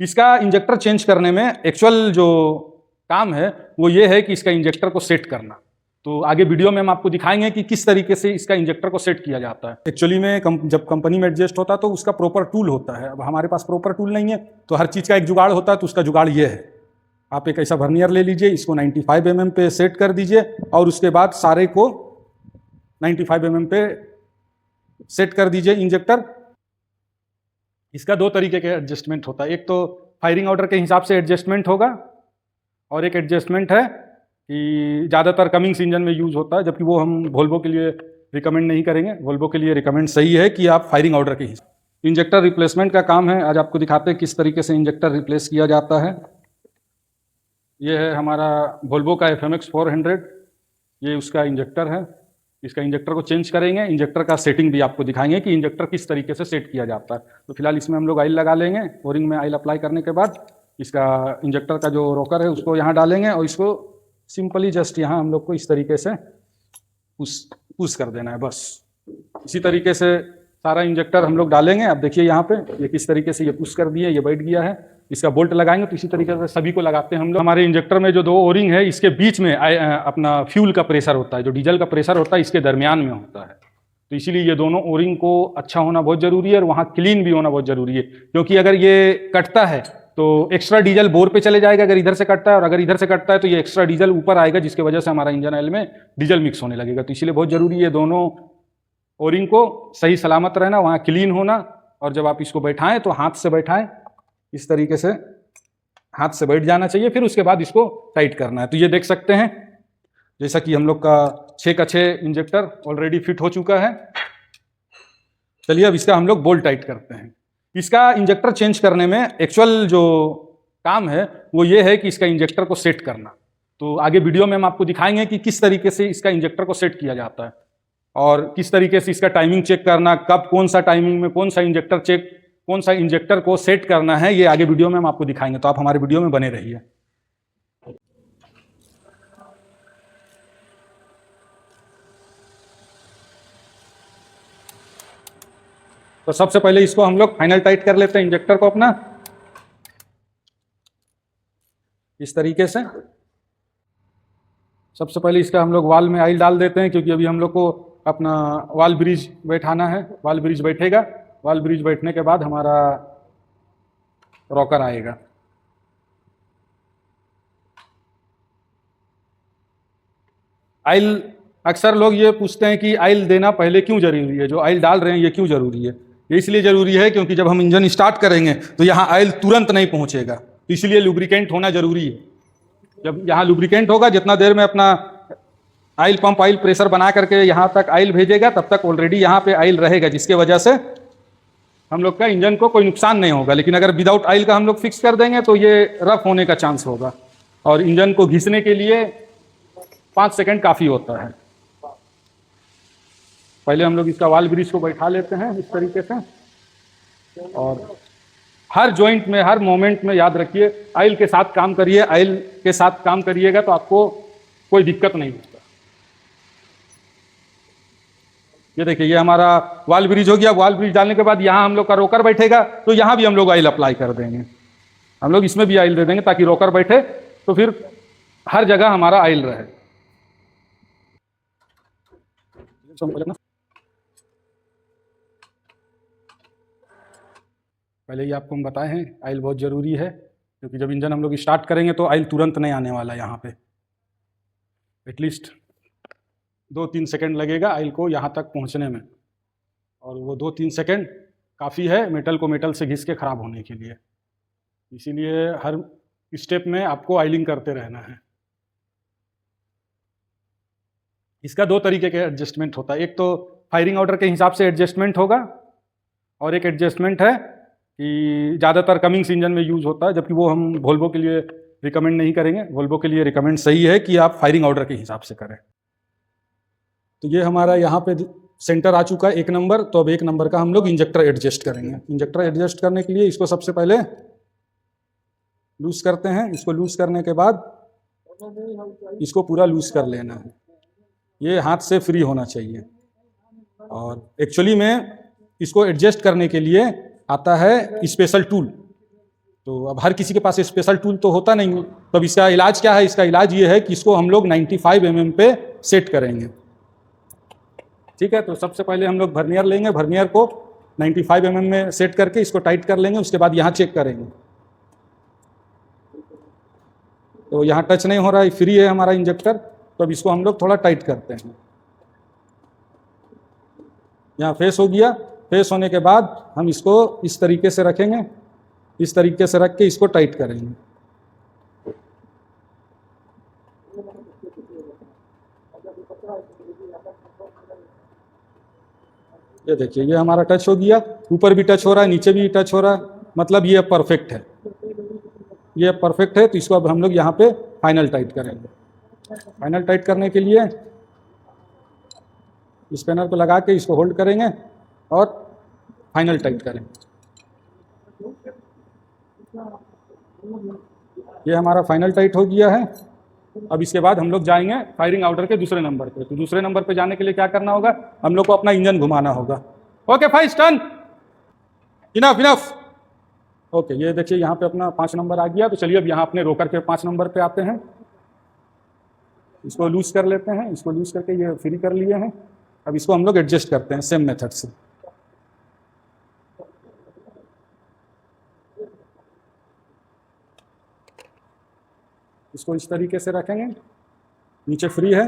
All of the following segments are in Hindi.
इसका इंजेक्टर चेंज करने में एक्चुअल जो काम है वो ये है कि इसका इंजेक्टर को सेट करना। तो आगे वीडियो में हम आपको दिखाएंगे कि किस तरीके से इसका इंजेक्टर को सेट किया जाता है। एक्चुअली में जब कंपनी में एडजस्ट होता है तो उसका प्रॉपर टूल होता है। अब हमारे पास प्रॉपर टूल नहीं है तो हर चीज़ का एक जुगाड़ होता है, तो उसका जुगाड़ ये है। आप एक ऐसा वर्नियर ले लीजिए, इसको 95 mm पे सेट कर दीजिए और उसके बाद सारे को 95 mm पे सेट कर दीजिए इंजेक्टर। इसका दो तरीके के एडजस्टमेंट होता है, एक तो फायरिंग ऑर्डर के हिसाब से एडजस्टमेंट होगा और एक एडजस्टमेंट है कि ज़्यादातर कमिंग्स इंजन में यूज होता है, जबकि वो हम वोल्वो के लिए रिकमेंड नहीं करेंगे। वोल्वो के लिए रिकमेंड सही है कि आप फायरिंग ऑर्डर के हिसाब। इंजेक्टर रिप्लेसमेंट का काम है। आज आपको दिखाते हैं किस तरीके से इंजेक्टर रिप्लेस किया जाता है। ये है हमारा वोल्वो का FMX 400, ये उसका इंजेक्टर है। इसका इंजेक्टर को चेंज करेंगे, इंजेक्टर का सेटिंग भी आपको दिखाएंगे कि इंजेक्टर किस तरीके से सेट किया जाता है। तो फिलहाल इसमें हम लोग ऑयल लगा लेंगे। ओरिंग में ऑयल अप्लाई करने के बाद इसका इंजेक्टर का जो रोकर है उसको यहाँ डालेंगे और इसको सिंपली जस्ट यहाँ हम लोग को इस तरीके से पुश कर देना है, बस। इसी तरीके से सारा इंजेक्टर हम लोग डालेंगे। अब देखिए यहाँ पे ये किस तरीके से ये पुश कर दिए, ये बैठ गया है। इसका बोल्ट लगाएंगे तो इसी तरीके से सभी को लगाते हैं हम लोग। हमारे इंजेक्टर में जो दो ओरिंग है इसके बीच में अपना फ्यूल का प्रेशर होता है, जो डीजल का प्रेशर होता है इसके दरमियान में होता है। तो इसीलिए ये दोनों ओरिंग को अच्छा होना बहुत जरूरी है और वहाँ क्लीन भी होना बहुत जरूरी है, क्योंकि अगर ये कटता है तो एक्स्ट्रा डीजल बोर पे चले जाएगा अगर इधर से कटता है, और अगर इधर से कटता है तो ये एक्स्ट्रा डीजल ऊपर आएगा, जिसकी वजह से हमारा इंजन ऑयल में डीजल मिक्स होने लगेगा। तो इसीलिए बहुत जरूरी है दोनों ओरिंग को सही सलामत रहना, वहाँ क्लीन होना। और जब आप इसको बैठाएं तो हाथ से बैठाएं, इस तरीके से हाथ से बैठ जाना चाहिए। फिर उसके बाद इसको टाइट करना है। तो ये देख सकते हैं जैसा कि हम लोग का 6 का 6 इंजेक्टर ऑलरेडी फिट हो चुका है। चलिए अब इसका हम लोग बोल्ट टाइट करते हैं। इसका इंजेक्टर चेंज करने में एक्चुअल जो काम है वो ये है कि इसका इंजेक्टर को सेट करना। तो आगे वीडियो में हम आपको दिखाएंगे कि किस तरीके से इसका इंजेक्टर को सेट किया जाता है और किस तरीके से इसका टाइमिंग चेक करना, कब कौन सा टाइमिंग में कौन सा इंजेक्टर को सेट करना है, ये आगे वीडियो में हम आपको दिखाएंगे। तो आप हमारे वीडियो में बने रहिए। तो सबसे पहले इसको हम लोग फाइनल टाइट कर लेते हैं इंजेक्टर को अपना, इस तरीके से। सबसे पहले इसका हम लोग वाल में ऑयल डाल देते हैं, क्योंकि अभी हम लोग को अपना वाल ब्रिज बैठाना है। वाल ब्रिज बैठेगा, वाल ब्रिज बैठने के बाद हमारा रॉकर आएगा। ऑयल, अक्सर लोग ये पूछते हैं कि ऑयल देना पहले क्यों जरूरी है, जो ऑयल डाल रहे हैं ये क्यों जरूरी है। ये इसलिए जरूरी है क्योंकि जब हम इंजन स्टार्ट करेंगे तो यहाँ ऑयल तुरंत नहीं पहुंचेगा, तो इसलिए लुब्रिकेंट होना जरूरी है। जब यहाँ लुब्रिकेंट होगा, जितना देर में अपना ऑयल पंप ऑयल प्रेशर बना करके यहाँ तक ऑयल भेजेगा, तब तक ऑलरेडी यहाँ पे ऑयल रहेगा, जिसके वजह से हम लोग का इंजन को कोई नुकसान नहीं होगा। लेकिन अगर विदाउट ऑयल का हम लोग फिक्स कर देंगे तो ये रफ होने का चांस होगा और इंजन को घिसने के लिए 5 सेकंड काफी होता है। पहले हम लोग इसका वाल ब्रिज को बैठा लेते हैं इस तरीके से, और हर जॉइंट में, हर मोमेंट में याद रखिए ऑयल के साथ काम करिए। ऑयल के साथ काम करिएगा तो आपको कोई दिक्कत नहीं होगा। ये देखिए ये हमारा वाल ब्रिज हो गया। वाल ब्रिज डालने के बाद यहाँ हम लोग का रोकर बैठेगा, तो यहाँ भी हम लोग ऑयल अप्लाई कर देंगे। हम लोग इसमें भी ऑयल दे देंगे ताकि रोकर बैठे, तो फिर हर जगह हमारा ऑयल रहे। पहले ही आपको हम बताए हैं ऑयल बहुत ज़रूरी है, क्योंकि जब इंजन हम लोग स्टार्ट करेंगे तो ऑयल तुरंत नहीं आने वाला है। यहाँ पे एटलीस्ट 2-3 सेकंड लगेगा ऑयल को यहाँ तक पहुँचने में, और वो 2-3 सेकंड काफ़ी है मेटल को मेटल से घिस के ख़राब होने के लिए। इसीलिए हर स्टेप में आपको ऑयलिंग करते रहना है। इसका 2 तरीके के एडजस्टमेंट होता है, एक तो फायरिंग ऑर्डर के हिसाब से एडजस्टमेंट होगा और एक एडजस्टमेंट है कि ज़्यादातर कमिंग्स इंजन में यूज होता है, जबकि वो हम वोल्वो के लिए रिकमेंड नहीं करेंगे। वोल्वो के लिए रिकमेंड सही है कि आप फायरिंग ऑर्डर के हिसाब से करें। तो ये हमारा यहाँ पे सेंटर आ चुका है 1 नंबर। तो अब 1 नंबर का हम लोग इंजेक्टर एडजस्ट करेंगे। इंजेक्टर एडजस्ट करने के लिए इसको सबसे पहले लूज करते हैं। इसको लूज करने के बाद इसको पूरा लूज कर लेना है। ये हाथ से फ्री होना चाहिए। और एक्चुअली में इसको एडजस्ट करने के लिए आता है स्पेशल टूल। तो अब हर किसी के पास स्पेशल टूल तो होता नहीं है, तो अब इसका इलाज क्या है? इसका इलाज ये है कि इसको हम लोग 95 mm पे सेट करेंगे। ठीक है, तो सबसे पहले हम लोग वर्नियर लेंगे, वर्नियर को 95 mm में सेट करके इसको टाइट कर लेंगे। उसके बाद यहाँ चेक करेंगे, तो यहाँ टच नहीं हो रहा है, फ्री है हमारा इंजेक्टर। तो अब इसको हम लोग थोड़ा टाइट करते हैं। यहाँ फेस हो गया। फेस होने के बाद हम इसको इस तरीके से रखेंगे, इस तरीके से रख के इसको टाइट करेंगे। ये देखिए, ये हमारा टच हो गया, ऊपर भी टच हो रहा है, नीचे भी टच हो रहा है, मतलब ये परफेक्ट है, ये परफेक्ट है। तो इसको अब हम लोग यहाँ पे फाइनल टाइट करेंगे। फाइनल टाइट करने के लिए स्पैनर को लगा के इसको होल्ड करेंगे और फाइनल टाइट करेंगे। ये हमारा फाइनल टाइट हो गया है। अब इसके बाद हम लोग जाएंगे फायरिंग ऑर्डर के दूसरे नंबर पे। तो दूसरे नंबर पे जाने के लिए क्या करना होगा? हम लोग को अपना इंजन घुमाना होगा। Okay five turn, enough enough. Okay, ये देखिए यहाँ पे अपना 5 नंबर आ गया। तो चलिए अब यहाँ अपने रोकर के 5 नंबर पे आते हैं। इसको लूज कर लेते हैं, इसको लूज करके ये फ्री कर लिए हैं। अब इसको हम लोग एडजस्ट करते हैं सेम मेथड से। इसको इस तरीके से रखेंगे, नीचे फ्री है,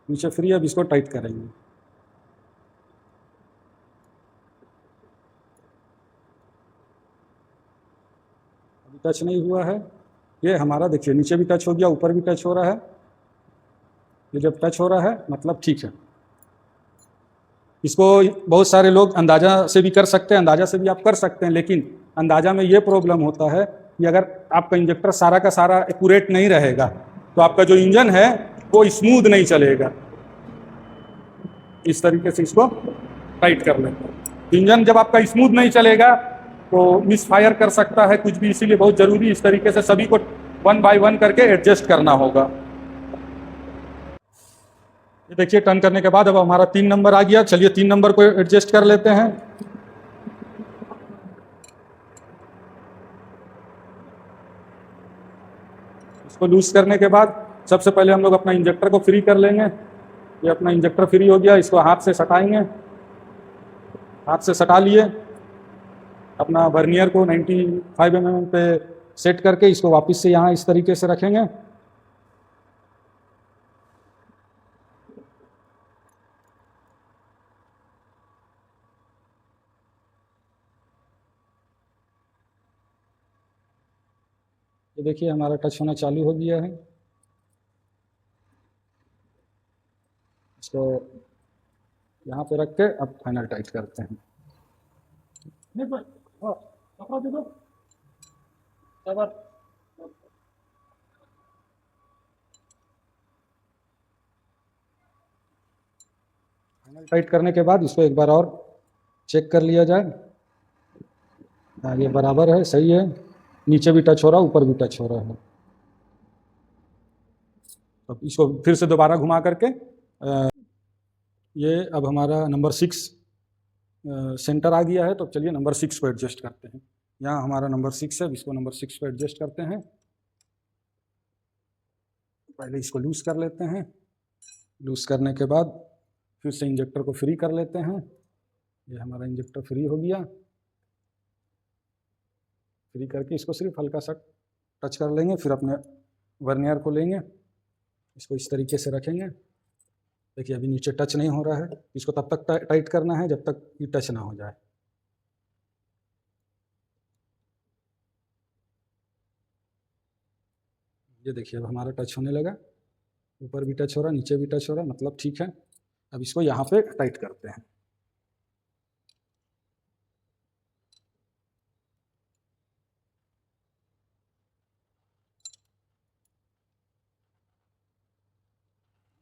नीचे फ्री है। अब इसको टाइट करेंगे। अभी टच नहीं हुआ है, ये हमारा देखिए नीचे भी टच हो गया, ऊपर भी टच हो रहा है। ये जब टच हो रहा है मतलब ठीक है। इसको बहुत सारे लोग अंदाजा से भी कर सकते हैं, अंदाजा से भी आप कर सकते हैं, लेकिन अंदाजा में ये प्रॉब्लम होता है कि अगर आपका इंजेक्टर सारा का सारा एक्यूरेट नहीं रहेगा तो आपका जो इंजन है वो स्मूथ नहीं चलेगा। इस तरीके से इसको टाइट कर लेते हैं। इंजन जब आपका स्मूथ नहीं चलेगा तो मिस फायर कर सकता है कुछ भी, इसीलिए बहुत जरूरी इस तरीके से सभी को 1 बाय 1 करके एडजस्ट करना होगा। ये देखिए टर्न करने के बाद अब हमारा 3 नंबर आ गया। चलिए 3 नंबर को एडजस्ट कर लेते हैं। इसको लूज करने के बाद सबसे पहले हम लोग अपना इंजेक्टर को फ्री कर लेंगे। ये अपना इंजेक्टर फ्री हो गया, इसको हाथ से सटाएंगे। हाथ से सटा लिए, अपना वर्नियर को 95 mm पे सेट करके इसको वापस से यहाँ इस तरीके से रखेंगे। ये देखिए हमारा टच होना चालू हो गया है। इसको यहाँ पे रख के अब फाइनल टाइट करते हैं। फाइनल टाइट करने के बाद इसको एक बार और चेक कर लिया जाए। हाँ, ये बराबर है, सही है। नीचे भी टच हो रहा है, ऊपर भी टच हो रहा है। अब इसको फिर से दोबारा घुमा करके ये अब हमारा नंबर 6 सेंटर आ गया है। तो चलिए नंबर 6 को एडजस्ट करते हैं। यहाँ हमारा नंबर 6 है, इसको नंबर 6 को एडजस्ट करते हैं। पहले इसको लूज कर लेते हैं। लूज करने के बाद फिर से इंजेक्टर को फ्री कर लेते हैं। ये हमारा इंजेक्टर फ्री हो गया। फ्री करके इसको सिर्फ हल्का सा टच कर लेंगे, फिर अपने वर्नियर को लेंगे, इसको इस तरीके से रखेंगे। देखिए अभी नीचे टच नहीं हो रहा है, इसको तब तक टाइट करना है जब तक ये टच ना हो जाए। ये देखिए अब हमारा टच होने लगा, ऊपर भी टच हो रहा है, नीचे भी टच हो रहा है, मतलब ठीक है। अब इसको यहाँ पे टाइट करते हैं।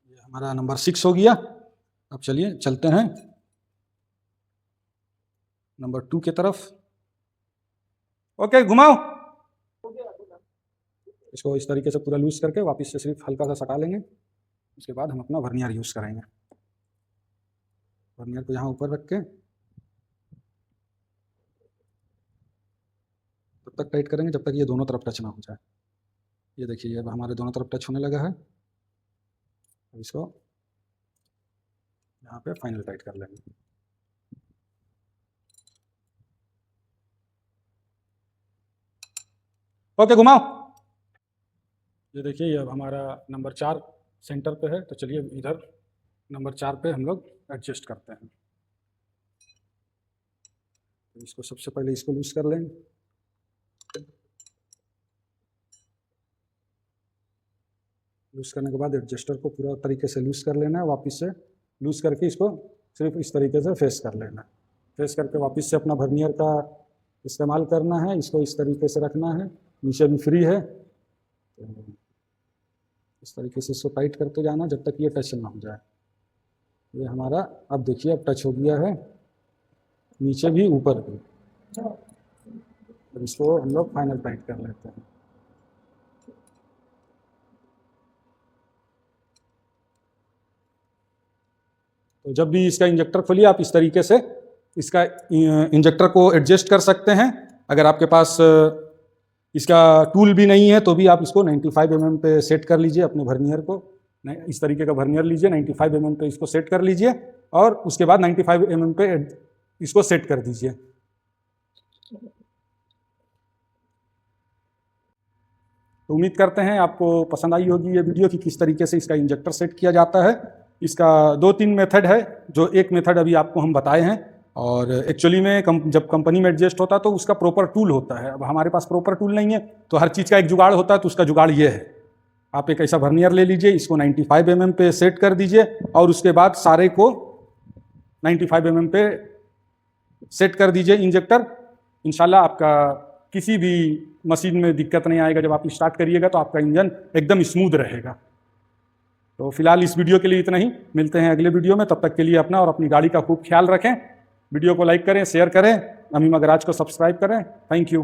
ये हमारा नंबर 6 हो गया। अब चलिए चलते हैं नंबर 2 की तरफ। ओके घुमाओ। इसको इस तरीके से पूरा लूज करके वापस से सिर्फ हल्का सा सटा लेंगे। उसके बाद हम अपना वर्नियर यूज़ करेंगे। वर्नियर को यहाँ ऊपर रख के तो तब तक टाइट करेंगे जब तक ये दोनों तरफ टच ना हो जाए। ये देखिए ये हमारे दोनों तरफ टच होने लगा है। अब इसको यहाँ पे फाइनल टाइट कर लेंगे। ओके घुमाओ। ये देखिए ये अब हमारा नंबर 4 सेंटर पे है, तो चलिए इधर नंबर 4 पे हम लोग एडजस्ट करते हैं। तो इसको सबसे पहले इसको लूज कर लेंगे। लूज करने के बाद एडजस्टर को पूरा तरीके से लूज कर लेना है, वापस से लूज करके इसको सिर्फ इस तरीके से फेस कर लेना है। फेस करके वापस से अपना वर्नियर का इस्तेमाल करना है, इसको इस तरीके से रखना है, नीचे भी फ्री है। तो इस तरीके से इसको टाइट करते जाना जब तक ये टच ना हो जाए। ये हमारा अब देखिए अब टच हो गया है, नीचे भी ऊपर भी। अब इसको हम लोग फाइनल टाइट कर लेते हैं। तो जब भी इसका इंजेक्टर खोलिए आप इस तरीके से इसका इंजेक्टर को एडजस्ट कर सकते हैं। अगर आपके पास इसका टूल भी नहीं है तो भी आप इसको 95 mm पे सेट कर लीजिए अपने वर्नियर को। इस तरीके का वर्नियर लीजिए, 95 mm पे इसको सेट कर लीजिए और उसके बाद 95 mm पे इसको सेट कर दीजिए। तो उम्मीद करते हैं आपको पसंद आई होगी ये वीडियो कि किस तरीके से इसका इंजेक्टर सेट किया जाता है। इसका 2-3 मेथड है, जो एक मेथड अभी आपको हम बताए हैं। और एक्चुअली में जब कंपनी में एडजस्ट होता है तो उसका प्रॉपर टूल होता है। अब हमारे पास प्रॉपर टूल नहीं है, तो हर चीज़ का एक जुगाड़ होता है। तो उसका जुगाड़ ये है, आप एक ऐसा वर्नियर ले लीजिए, इसको 95 mm पे सेट कर दीजिए और उसके बाद सारे को 95 mm पे सेट कर दीजिए इंजेक्टर। इंशाल्लाह आपका किसी भी मशीन में दिक्कत नहीं आएगा। जब आप स्टार्ट करिएगा तो आपका इंजन एकदम स्मूथ रहेगा। तो फिलहाल इस वीडियो के लिए इतना ही, मिलते हैं अगले वीडियो में। तब तक के लिए अपना और अपनी गाड़ी का खूब ख्याल रखें। वीडियो को लाइक करें, शेयर करें, अमीमा गराज को सब्सक्राइब करें। Thank you.